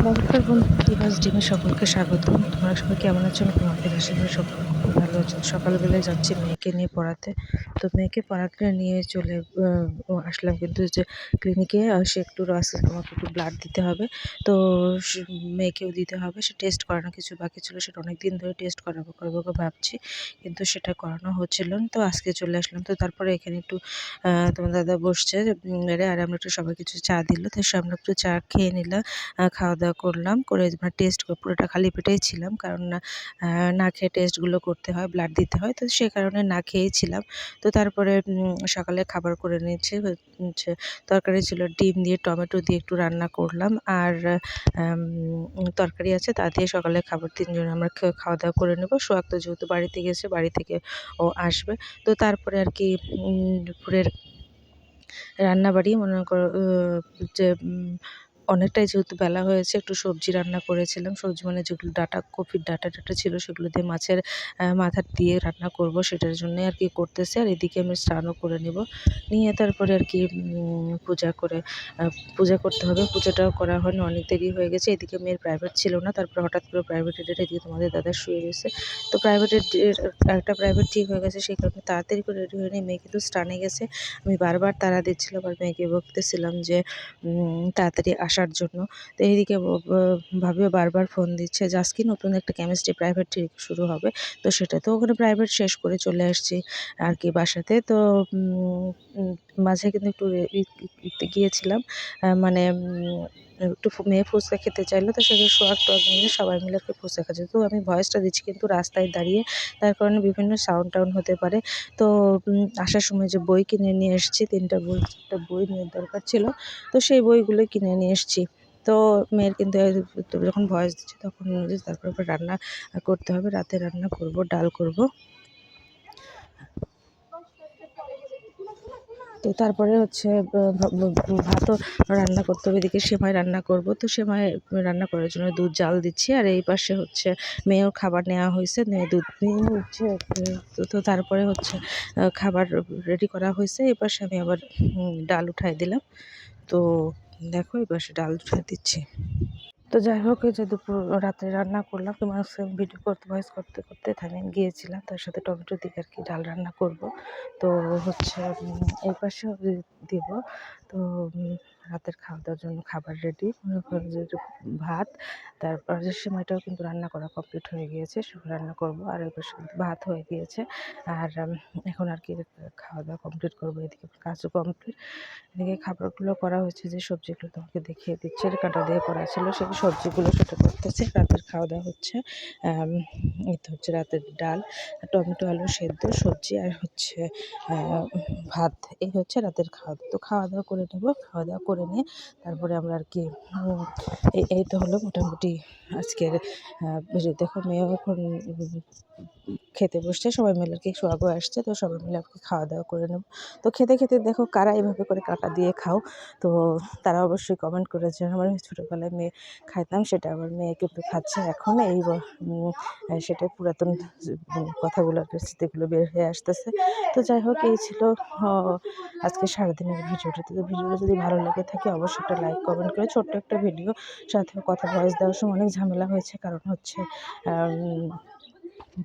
নমস্কার বন্ধু, দিবাস ডিমে সকলকে স্বাগতম। তোমরা সবাই কেমন আছো? আমি তোমাদের আশীর্বাদে সকল খুব ভালো আছো। সকালবেলায় যাচ্ছি মেয়েকে নিয়ে পড়াতে। তো মেয়েকে পড়াতে নিয়ে চলে আসলাম কিন্তু যে ক্লিনিকে। সে একটু আমাকে একটু ব্লাড দিতে হবে। তো মেয়েকেও দিতে হবে। সে টেস্ট করানো কিছু বাকি ছিল, সেটা অনেক দিন ধরে টেস্ট করবো ভাবছি, কিন্তু সেটা করানো হচ্ছিল না। তো আজকে চলে আসলাম। তো তারপরে এখানে একটু তোমার দাদা বসছে আর আমরা একটু সবাই কিছু চা দিল, তো সে আমরা একটু চা খেয়ে নিলাম। খাওয়া-দাওয়া করলাম, করে টেস্ট পুরোটা খালি পেটেই ছিলাম। কারণ না খেয়ে টেস্টগুলো করতে হয়, ব্লাড দিতে হয়। তো সে কারণে না খেয়েই ছিলাম। তো তারপরে সকালে খাবার করে নিয়েছি। হচ্ছে তরকারি ছিল ডিম দিয়ে টমেটো দিয়ে একটু রান্না করলাম। আর তরকারি আছে, তা দিয়ে সকালে খাবার ৩ জন আমরা খাওয়া-দাওয়া করে নেব। সোহাগ তো যেহেতু বাড়িতে গেছে, বাড়ি থেকে ও আসবে। তো তারপরে আর কি দুপুরের রান্নাবাড়ি মনে করো যে অনেকটাই যেহেতু বেলা হয়েছে, একটু সবজি রান্না করেছিলাম। সবজি মানে যেগুলো ডাঁটা, কপির ডাঁটা ছিল, সেগুলো দিয়ে মাছের মাথা দিয়ে রান্না করব, সেটার জন্যই আর কি করতেছি। আর এদিকে আমি স্নানও করে নেব। নিয়ে তারপরে আর কি পূজা করতে হবে। পূজাটাও করা হয়নি, অনেক দেরি হয়ে গেছে। এদিকে মেয়ের প্রাইভেট ছিল না, তারপরে হঠাৎ করে প্রাইভেটের ডেট, এদিকে তোমাদের দাদা শুয়ে রয়েছে। তো প্রাইভেটের একটা প্রাইভেট ঠিক হয়ে গেছে, সেই কারণে তাড়াতাড়ি করে রেডি হয়ে নিয়ে মেয়ে কিন্তু স্নানে গেছে। আমি বারবার তাড়া দিচ্ছিলাম আর মেয়েকে বকতেছিলাম যে তাড়াতাড়ি আসার জন্য। তো এইদিকে ভাবিও বারবার ফোন দিচ্ছে যে আজকে নতুন একটা কেমিস্ট্রি প্রাইভেট ঠিক শুরু হবে। তো সেটা তো ওখানে প্রাইভেট শেষ করে চলে আসছি আর কি বাসাতে। তো মাঝে কিন্তু একটু গিয়েছিলাম, মানে একটু মেয়ে ফুচকা খেতে চাইলো, তো সেখানে সোহাগ টোহাগ মিলে সবাই মিলে একটু ফুচকা খাচ্ছে। তো আমি ভয়েসটা দিচ্ছি কিন্তু রাস্তায় দাঁড়িয়ে, তার কারণে বিভিন্ন সাউন্ড টাউন হতে পারে। তো আসার সময় যে বই কিনে নিয়ে এসেছি, 3টা বই, 4টা বই নেওয়ার দরকার ছিল। তো সেই বইগুলোই কিনে নিয়ে এসেছি। তো মেয়ের কিন্তু যখন ভয়েস দিচ্ছি তখন তারপর রান্না করতে হবে। রাতে রান্না করব, ডাল করব। তো তারপরে হচ্ছে ভাতও রান্না করতে হবে। এদিকে সেমাই রান্না করব। তো সেমাই রান্না করার জন্য দুধ জাল দিচ্ছি। আর এই পাশে হচ্ছে মেয়েও খাবার নেওয়া হয়েছে, দুধ নিয়ে হচ্ছে। তো তারপরে হচ্ছে খাবার রেডি করা হয়েছে। এই পাশে আমি আবার ডাল উঠাই দিলাম। তো দেখো এই পাশে ডাল উঠাই দিচ্ছি। তো যাই হোক, এই যে দুপুর রাতে রান্না করলাম, তোমার ভিডিও করতে ভয়েস করতে করতে থামিয়ে গিয়েছিলাম। তার সাথে টমেটো দিয়ে আর কি ডাল রান্না করব। তো হচ্ছে এই পাশে দিব। তো রাতের খাওয়া দাওয়ার জন্য খাবার রেডি, মনে করেন যে ভাত, তারপর যে সেমাইটাও কিন্তু রান্না করা কমপ্লিট হয়ে গিয়েছে, সেগুলো রান্না করব। আর এই পাশে ভাত হয়ে গিয়েছে। আর এখন আর কি খাওয়া দাওয়া কমপ্লিট করবো। এদিকে কাজও কমপ্লিট। এদিকে খাবারগুলো করা হয়েছে, যে সবজিগুলো তোমাকে দেখিয়ে দিচ্ছে, কাঁটা দিয়ে করা ছিল সেই সবজিগুলো সেটা করতেছে। রাতের খাওয়া দাওয়া হচ্ছে এই তো হচ্ছে রাতের ডাল, টমেটো আলু সেদ্ধ, সবজি, আর হচ্ছে ভাত। এই হচ্ছে রাতের খাওয়া দাওয়া। তো খাওয়া দাওয়া করে নেবো। খাওয়া দাওয়া করে নিয়ে তারপরে আমরা আর কি এই তো হলো মোটামুটি আজকের ভিডিও। দেখো মেয়েও এখন খেতে বসছে, সবাই মিলে আর কি সোহাগও আসছে। তো সবাই মিলে আর কি খাওয়া দাওয়া করে নেব। তো খেতে খেতে দেখো কারা এভাবে করে কাঁটা দিয়ে খাও, তো তারা অবশ্যই কমেন্ট করেছে। আমার ছোটোবেলায় মেয়ে খাইতাম, সেটা আবার মেয়ে কিন্তু খাচ্ছে এখন। সেটাই পুরাতন কথাগুলো আর কি, স্মৃতিগুলো বের হয়ে আসতেছে। তো যাই হোক, এই ছিল আজকে সারাদিনের ভিডিওটা। তো ভিডিওটা যদি ভালো লেগে থাকে অবশ্যই একটা লাইক কমেন্ট করে, ছোট্ট একটা ভিডিও, সাথে কথা ভয়েস দেওয়ার সময় অনেক ঝামেলা হয়েছে, কারণ হচ্ছে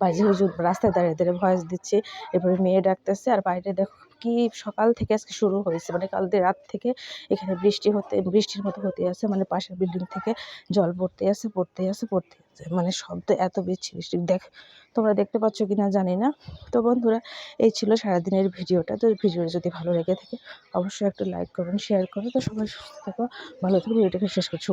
বাজে হুজুর রাস্তায় দাঁড়িয়ে দাঁড়িয়ে ভয়েস দিচ্ছি। এরপরে মেয়ে ডাকতেছে, আর বাইরে দেখো কি সকাল থেকে আজকে শুরু হয়েছে, মানে কাল দিয়ে রাত থেকে এখানে বৃষ্টির মতো হতে আছে, মানে পাশের বিল্ডিং থেকে জল পড়তে আছে, মানে শব্দ এত বৃষ্টি। তোমরা দেখতে পাচ্ছ কিনা জানি না। তো বন্ধুরা, এই ছিল সারাদিনের ভিডিওটা। তো ভিডিওটা যদি ভালো লেগে থাকে অবশ্যই একটা লাইক করুন, শেয়ার করুন। তো সবাই সুস্থ থাকো, ভালো থাকো, ভিডিওটাকে শেষ করছি।